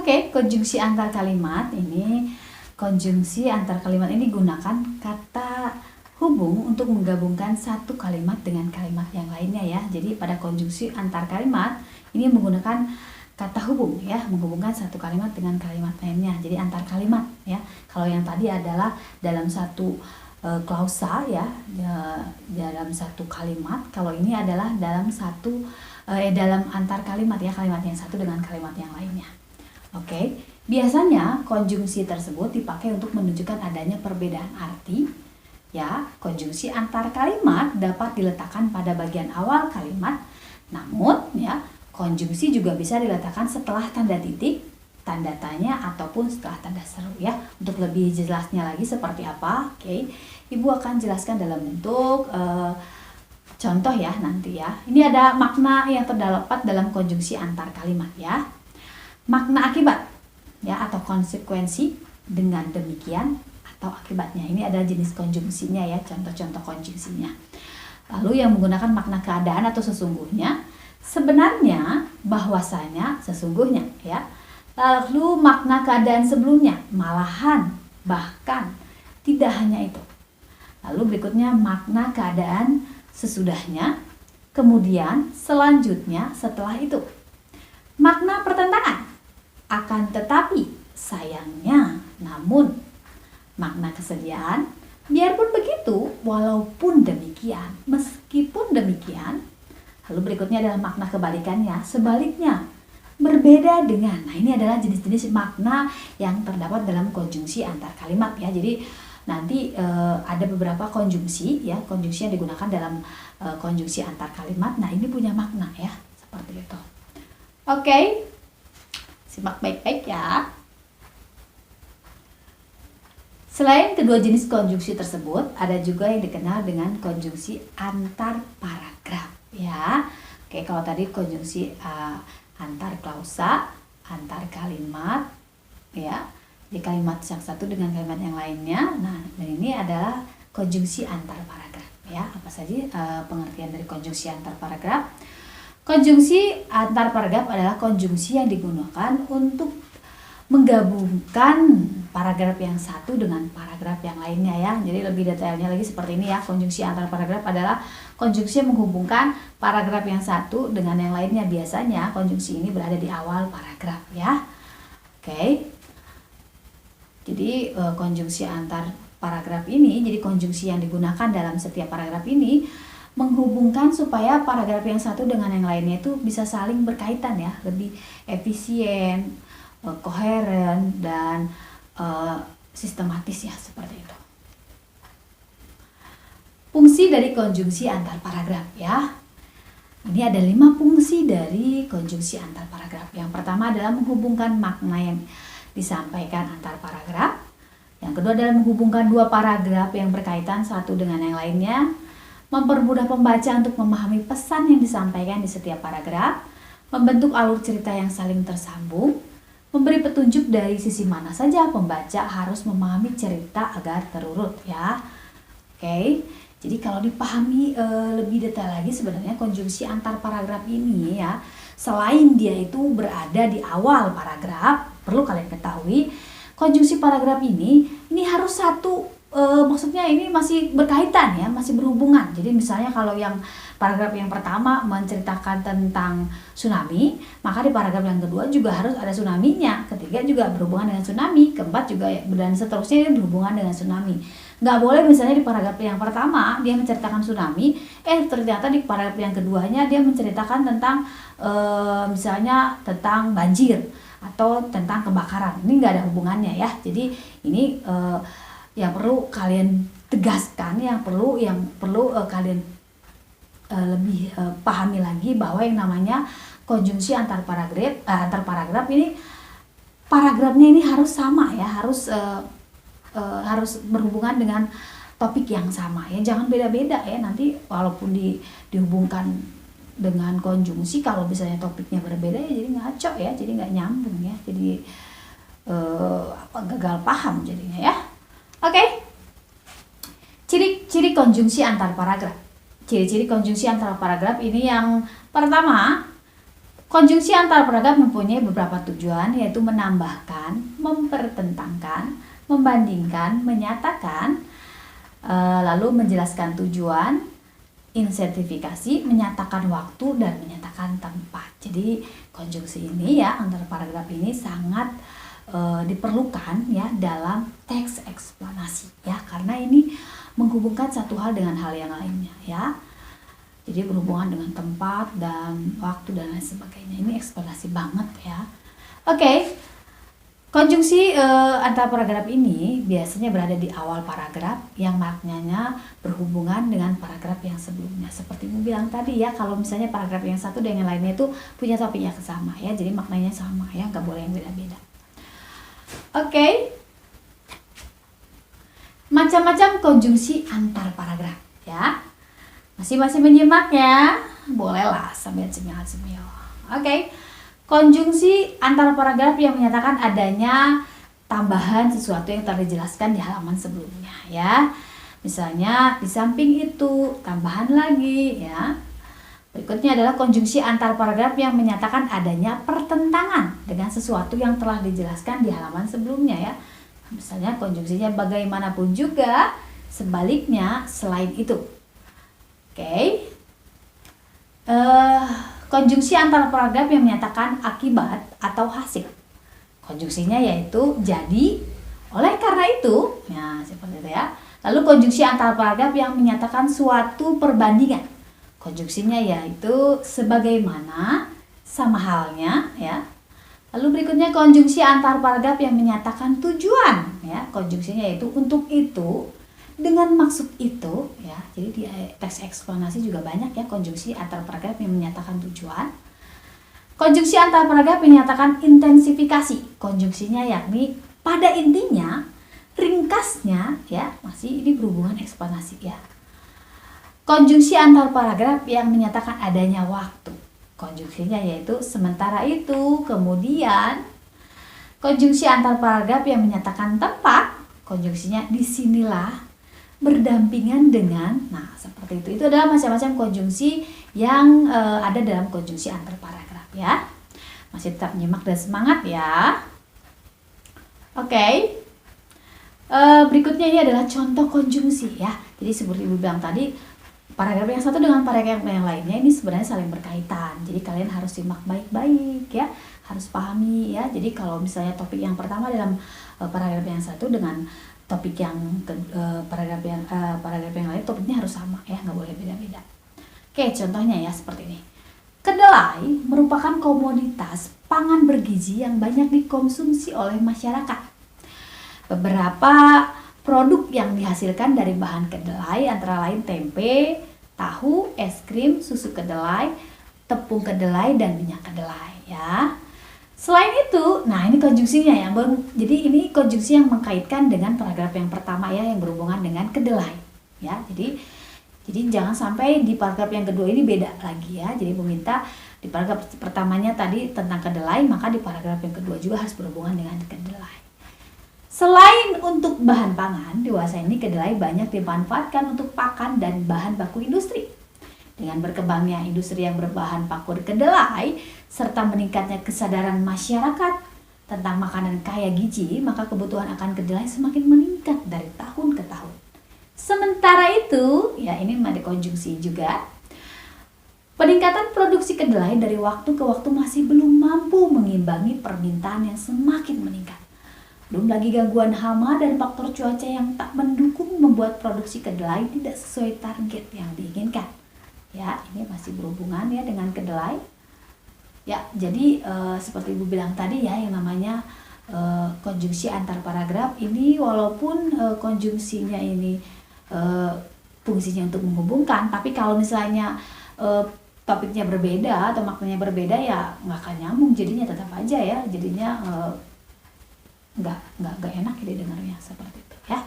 Oke, konjungsi antar kalimat ini, gunakan kata hubung untuk menggabungkan satu kalimat dengan kalimat yang lainnya ya. Jadi pada konjungsi antar kalimat ini menggunakan kata hubung ya, menghubungkan satu kalimat dengan kalimat lainnya. Jadi antar kalimat ya. Kalau yang tadi adalah dalam satu klausa ya, dalam satu kalimat. Kalau ini adalah dalam dalam antar kalimat ya, kalimat yang satu dengan kalimat yang lainnya. Oke, biasanya konjungsi tersebut dipakai untuk menunjukkan adanya perbedaan arti. Ya, konjungsi antar kalimat dapat diletakkan pada bagian awal kalimat. Namun, ya, konjungsi juga bisa diletakkan setelah tanda titik, tanda tanya, ataupun setelah tanda seru ya. Untuk lebih jelasnya lagi seperti apa, oke, Ibu akan jelaskan dalam bentuk contoh ya nanti ya. Ini ada makna yang terdapat dalam konjungsi antar kalimat ya. Makna akibat ya, atau konsekuensi dengan demikian atau akibatnya. Ini adalah jenis konjungsinya ya, contoh-contoh konjungsinya. Lalu yang menggunakan makna keadaan atau sesungguhnya, sebenarnya, bahwasanya, sesungguhnya ya. Lalu makna keadaan sebelumnya, malahan, bahkan, tidak hanya itu. Lalu berikutnya makna keadaan sesudahnya, kemudian selanjutnya setelah itu. Makna pertentangan, akan tetapi, sayangnya, namun. Makna kesediaan, biarpun begitu, walaupun demikian, meskipun demikian. Lalu berikutnya adalah makna kebalikannya, sebaliknya, berbeda dengan. Nah, ini adalah jenis-jenis makna yang terdapat dalam konjungsi antar kalimat ya. Jadi nanti ada beberapa konjungsi ya, konjungsi yang digunakan dalam konjungsi antar kalimat. Nah, ini punya makna ya, seperti itu. Oke. Simak baik-baik ya. Selain kedua jenis konjungsi tersebut, ada juga yang dikenal dengan konjungsi antar paragraf ya. Oke, kalau tadi konjungsi antar klausa, antar kalimat ya. Di kalimat yang satu dengan kalimat yang lainnya. Nah, dan ini adalah konjungsi antar paragraf ya. Apa saja pengertian dari konjungsi antar paragraf? Konjungsi antar paragraf adalah konjungsi yang digunakan untuk menggabungkan paragraf yang satu dengan paragraf yang lainnya ya. Jadi lebih detailnya lagi seperti ini ya. Konjungsi antar paragraf adalah konjungsi yang menghubungkan paragraf yang satu dengan yang lainnya. Biasanya konjungsi ini berada di awal paragraf ya. Oke. Jadi konjungsi antar paragraf ini, jadi konjungsi yang digunakan dalam setiap paragraf ini menghubungkan supaya paragraf yang satu dengan yang lainnya itu bisa saling berkaitan ya, lebih efisien, koheren, dan sistematis ya, seperti itu. Fungsi dari konjungsi antar paragraf ya. Ini ada 5 fungsi dari konjungsi antar paragraf. Yang pertama adalah menghubungkan makna yang disampaikan antar paragraf. Yang kedua adalah menghubungkan dua paragraf yang berkaitan satu dengan yang lainnya. Mempermudah pembaca untuk memahami pesan yang disampaikan di setiap paragraf, membentuk alur cerita yang saling tersambung, memberi petunjuk dari sisi mana saja pembaca harus memahami cerita agar terurut ya. Oke, jadi kalau dipahami lebih detail lagi, sebenarnya konjungsi antar paragraf ini ya, selain dia itu berada di awal paragraf, perlu kalian ketahui, konjungsi paragraf ini harus satu. Maksudnya ini masih berkaitan ya, masih berhubungan. Jadi misalnya kalau yang paragraf yang pertama menceritakan tentang tsunami, maka di paragraf yang kedua juga harus ada tsunami-nya, ketiga juga berhubungan dengan tsunami, keempat juga dan seterusnya berhubungan dengan tsunami. Nggak boleh misalnya di paragraf yang pertama dia menceritakan tsunami, ternyata di paragraf yang keduanya dia menceritakan tentang misalnya tentang banjir atau tentang kebakaran. Ini nggak ada hubungannya ya. Jadi ini yang perlu kalian tegaskan, yang perlu kalian lebih pahami lagi bahwa yang namanya konjungsi antar paragraf ini, paragrafnya ini harus sama ya, harus berhubungan dengan topik yang sama ya, jangan beda-beda ya. Nanti walaupun dihubungkan dengan konjungsi, kalau misalnya topiknya berbeda ya jadi ngaco ya, jadi nggak nyambung ya, jadi gagal paham jadinya ya. Oke. Ciri-ciri konjungsi antar paragraf. Ciri-ciri konjungsi antar paragraf ini yang pertama, Konjungsi antar paragraf mempunyai beberapa tujuan, yaitu menambahkan, mempertentangkan, membandingkan, menyatakan, lalu menjelaskan tujuan, insentifikasi, menyatakan waktu, dan menyatakan tempat. Jadi konjungsi ini ya, antar paragraf ini sangat diperlukan ya dalam teks eksplanasi ya, karena ini menghubungkan satu hal dengan hal yang lainnya ya. Jadi berhubungan dengan tempat dan waktu dan lain sebagainya. Ini eksplanasi banget ya. Oke. Konjungsi antar paragraf ini biasanya berada di awal paragraf yang maknanya berhubungan dengan paragraf yang sebelumnya. Seperti Ibu bilang tadi ya, kalau misalnya paragraf yang satu dan yang lainnya itu punya topik yang sama ya, jadi maknanya sama ya, nggak boleh yang beda-beda. Oke. Macam-macam konjungsi antar paragraf ya. Masih menyimak ya? Bolehlah sambil cemil-cemil. Oke. Konjungsi antar paragraf yang menyatakan adanya tambahan sesuatu yang telah dijelaskan di halaman sebelumnya ya. Misalnya di samping itu tambahan lagi ya. Berikutnya adalah konjungsi antar paragraf yang menyatakan adanya pertentangan dengan sesuatu yang telah dijelaskan di halaman sebelumnya ya. Misalnya konjungsinya bagaimanapun juga, sebaliknya selain itu. Oke. Konjungsi antar paragraf yang menyatakan akibat atau hasil. Konjungsinya yaitu jadi, oleh karena itu, ya seperti itu ya. Lalu konjungsi antar paragraf yang menyatakan suatu perbandingan. Konjungsinya yaitu sebagaimana, sama halnya ya. Lalu berikutnya konjungsi antar paragraf yang menyatakan tujuan ya. Konjungsinya yaitu untuk itu, dengan maksud itu ya. Jadi di teks eksplanasi juga banyak ya konjungsi antar paragraf yang menyatakan tujuan. Konjungsi antar paragraf menyatakan intensifikasi. Konjungsinya yakni pada intinya, ringkasnya ya, masih ini berhubungan eksplanasi ya. Konjungsi antar paragraf yang menyatakan adanya waktu. Konjungsinya yaitu sementara itu, kemudian. Konjungsi antar paragraf yang menyatakan tempat. Konjungsinya disinilah, berdampingan dengan, nah seperti itu. Itu adalah macam-macam konjungsi yang ada dalam konjungsi antar paragraf ya. Masih tetap menyimak dan semangat ya. Oke. Berikutnya ini adalah contoh konjungsi ya. Jadi seperti Ibu bilang tadi, paragraf yang satu dengan paragraf yang lainnya ini sebenarnya saling berkaitan. Jadi kalian harus simak baik-baik ya, harus pahami ya. Jadi kalau misalnya topik yang pertama dalam paragraf yang satu dengan topik yang paragraf yang lain, topiknya harus sama ya, nggak boleh beda-beda. Oke, contohnya ya seperti ini. Kedelai merupakan komoditas pangan bergizi yang banyak dikonsumsi oleh masyarakat. Beberapa produk yang dihasilkan dari bahan kedelai antara lain tempe, tahu, es krim, susu kedelai, tepung kedelai, dan minyak kedelai ya. Selain itu, nah ini konjungsinya ya. Jadi ini konjungsi yang mengkaitkan dengan paragraf yang pertama ya, yang berhubungan dengan kedelai ya. Jadi jangan sampai di paragraf yang kedua ini beda lagi ya. Jadi meminta di paragraf pertamanya tadi tentang kedelai, maka di paragraf yang kedua juga harus berhubungan dengan kedelai. Selain untuk bahan pangan, dewasa ini kedelai banyak dimanfaatkan untuk pakan dan bahan baku industri. Dengan berkembangnya industri yang berbahan baku kedelai, serta meningkatnya kesadaran masyarakat tentang makanan kaya gizi, maka kebutuhan akan kedelai semakin meningkat dari tahun ke tahun. Sementara itu, ya ini ada konjungsi juga. Peningkatan produksi kedelai dari waktu ke waktu masih belum mampu mengimbangi permintaan yang semakin meningkat. Belum lagi gangguan hama dan faktor cuaca yang tak mendukung membuat produksi kedelai tidak sesuai target yang diinginkan. Ya, ini masih berhubungan ya dengan kedelai. Ya, jadi seperti Ibu bilang tadi ya, yang namanya konjungsi antar paragraf ini walaupun konjungsinya ini fungsinya untuk menghubungkan, tapi kalau misalnya topiknya berbeda atau maknanya berbeda ya nggak akan nyambung, jadinya tetap aja ya, jadinya nggak enak didengarnya seperti itu ya.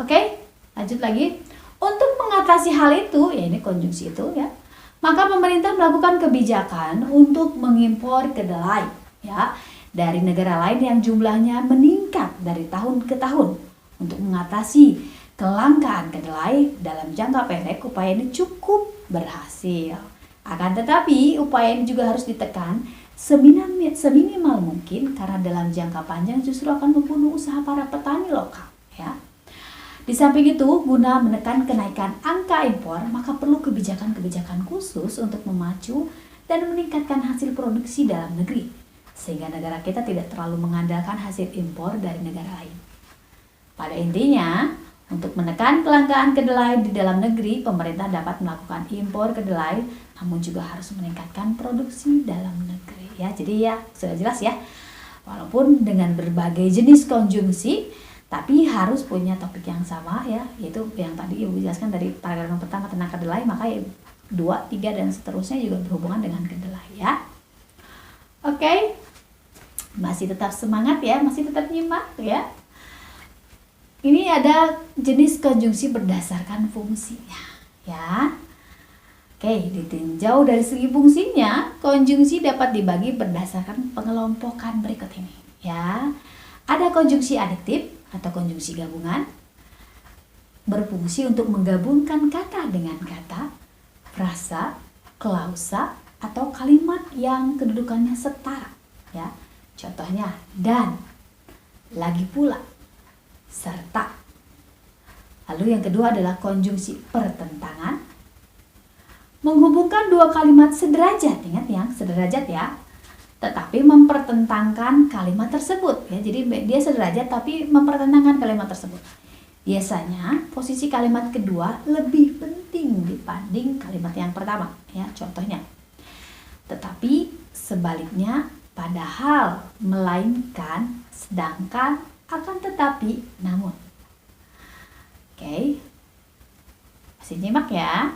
Oke, lanjut lagi. Untuk mengatasi hal itu, ya ini konjungsi itu ya, maka pemerintah melakukan kebijakan untuk mengimpor kedelai ya dari negara lain yang jumlahnya meningkat dari tahun ke tahun untuk mengatasi kelangkaan kedelai dalam jangka pendek. Upaya ini cukup berhasil. Akan tetapi, upaya ini juga harus ditekan seminimal mungkin karena dalam jangka panjang justru akan membunuh usaha para petani lokal, ya. Di samping itu, guna menekan kenaikan angka impor, maka perlu kebijakan-kebijakan khusus untuk memacu dan meningkatkan hasil produksi dalam negeri, sehingga negara kita tidak terlalu mengandalkan hasil impor dari negara lain. Pada intinya, untuk menekan kelangkaan kedelai di dalam negeri, pemerintah dapat melakukan impor kedelai, namun juga harus meningkatkan produksi dalam negeri. Ya, jadi ya sudah jelas ya. Walaupun dengan berbagai jenis konjungsi, tapi harus punya topik yang sama ya, yaitu yang tadi Ibu jelaskan dari paragraf yang pertama tentang kedelai, maka 2, 3 dan seterusnya juga berhubungan dengan kedelai ya. Oke. Masih tetap semangat ya, masih tetap nyimak ya. Ini ada jenis konjungsi berdasarkan fungsinya ya. Oke, ditinjau dari segi fungsinya, konjungsi dapat dibagi berdasarkan pengelompokan berikut ini ya. Ada konjungsi adiktif atau konjungsi gabungan, berfungsi untuk menggabungkan kata dengan kata, frasa, klausa, atau kalimat yang kedudukannya setara ya. Contohnya dan, lagi pula, serta. Lalu yang kedua adalah konjungsi pertentangan, menghubungkan dua kalimat sederajat, ingat yang sederajat ya, tetapi mempertentangkan kalimat tersebut ya. Jadi dia sederajat tapi mempertentangkan kalimat tersebut. Biasanya posisi kalimat kedua lebih penting dibanding kalimat yang pertama ya. Contohnya, tetapi sebaliknya, padahal, melainkan, sedangkan, akan tetapi, namun. Oke, masih nyimak ya.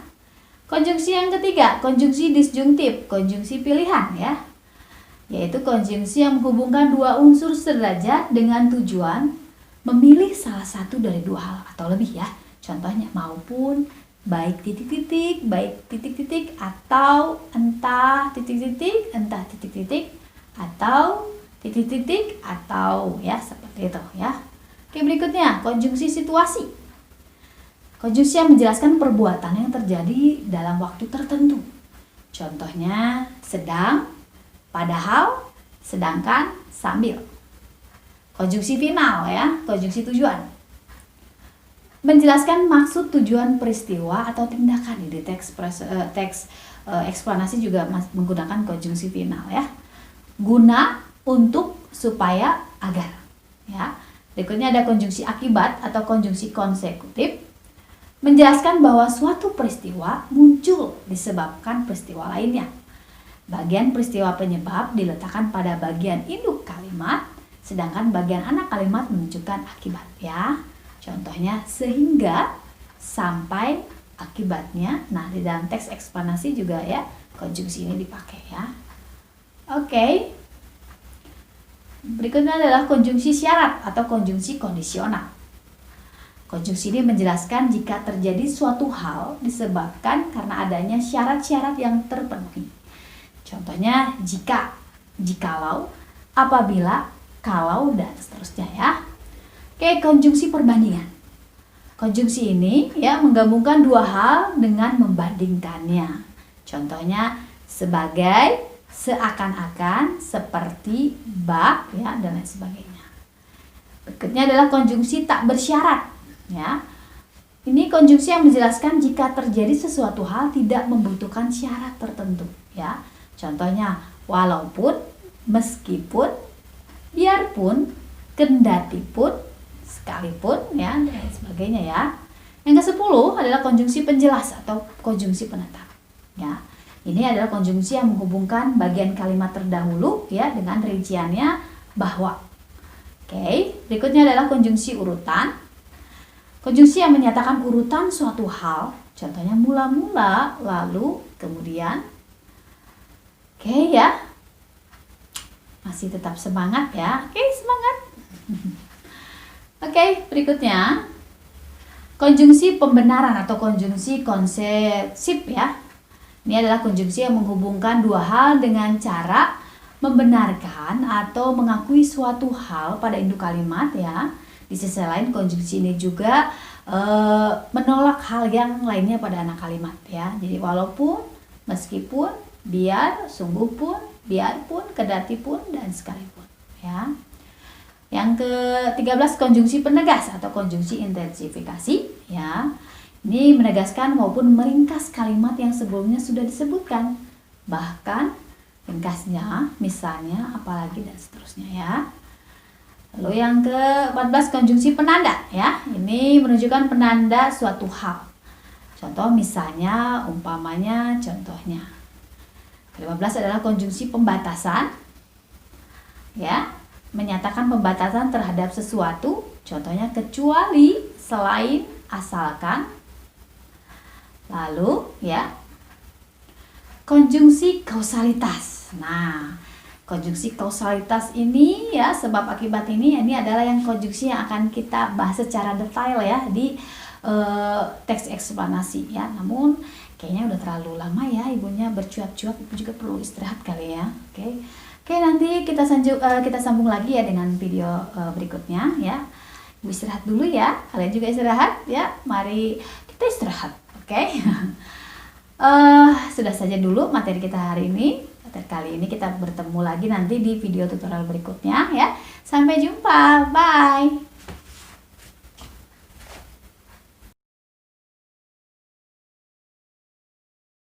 Konjungsi yang ketiga, konjungsi disjungtif, konjungsi pilihan ya, yaitu konjungsi yang menghubungkan dua unsur sederajat dengan tujuan memilih salah satu dari dua hal atau lebih ya. Contohnya, maupun, baik titik-titik, baik titik-titik, atau entah titik-titik, entah titik-titik, atau titik-titik, atau ya seperti itu ya. Oke, berikutnya konjungsi situasi. Konjungsi yang menjelaskan perbuatan yang terjadi dalam waktu tertentu. Contohnya, sedang, padahal, sedangkan, sambil. Konjungsi final ya, konjungsi tujuan. Menjelaskan maksud, tujuan, peristiwa atau tindakan. Di teks eksplanasi juga menggunakan konjungsi final ya. Guna, untuk, supaya, agar. Ya. Berikutnya ada konjungsi akibat atau konjungsi konsekutif. Menjelaskan bahwa suatu peristiwa muncul disebabkan peristiwa lainnya. Bagian peristiwa penyebab diletakkan pada bagian induk kalimat, sedangkan bagian anak kalimat menunjukkan akibat ya. Contohnya, sehingga, sampai, akibatnya. Nah, di dalam teks eksplanasi juga ya konjungsi ini dipakai ya. Oke. Berikutnya adalah konjungsi syarat atau konjungsi kondisional. Konjungsi ini menjelaskan jika terjadi suatu hal disebabkan karena adanya syarat-syarat yang terpenuhi. Contohnya, jika, jikalau, apabila, kalau, dan seterusnya ya. Oke, konjungsi perbandingan. Konjungsi ini ya menggabungkan dua hal dengan membandingkannya. Contohnya, sebagai, seakan-akan, seperti, bak, ya, dan lain sebagainya. Berikutnya adalah konjungsi tak bersyarat. Ya, ini konjungsi yang menjelaskan jika terjadi sesuatu hal tidak membutuhkan syarat tertentu. Ya, contohnya, walaupun, meskipun, biarpun, kendatipun, sekalipun, ya, dan sebagainya ya. Yang ke-10 adalah konjungsi penjelas atau konjungsi penetap. Ya, ini adalah konjungsi yang menghubungkan bagian kalimat terdahulu ya dengan rinciannya bahwa. Oke, berikutnya adalah konjungsi urutan. Konjungsi yang menyatakan urutan suatu hal, contohnya mula-mula, lalu, kemudian. Oke ya, masih tetap semangat ya. Oke, semangat. Oke, berikutnya konjungsi pembenaran atau konjungsi konsesif ya. Ini adalah konjungsi yang menghubungkan dua hal dengan cara membenarkan atau mengakui suatu hal pada induk kalimat ya. Di sisi lain, konjungsi ini juga menolak hal yang lainnya pada anak kalimat ya. Jadi walaupun, meskipun, biar, sungguh pun, biarpun, kedati pun, dan sekalipun. Ya. Yang ke-13 konjungsi penegas atau konjungsi intensifikasi. Ya. Ini menegaskan maupun meringkas kalimat yang sebelumnya sudah disebutkan. Bahkan ringkasnya, misalnya, apalagi, dan seterusnya ya. Lalu yang ke-14 konjungsi penanda ya. Ini menunjukkan penanda suatu hal. Contoh misalnya, umpamanya, contohnya. Ke-15 adalah konjungsi pembatasan. Ya, menyatakan pembatasan terhadap sesuatu. Contohnya kecuali, selain, asalkan. Lalu ya, konjungsi kausalitas. Nah, konjungsi kausalitas ini ya, sebab akibat ini adalah yang konjungsi yang akan kita bahas secara detail ya di teks eksplanasi ya. Namun kayaknya udah terlalu lama ya ibunya bercuap-cuap, ibu juga perlu istirahat kali ya. Oke, nanti kita sambung lagi ya dengan video berikutnya ya. Ibu istirahat dulu ya, kalian juga istirahat ya. Mari kita istirahat. Oke. Sudah saja dulu materi kita hari ini. Kali ini kita bertemu lagi nanti di video tutorial berikutnya ya. Sampai jumpa. Bye.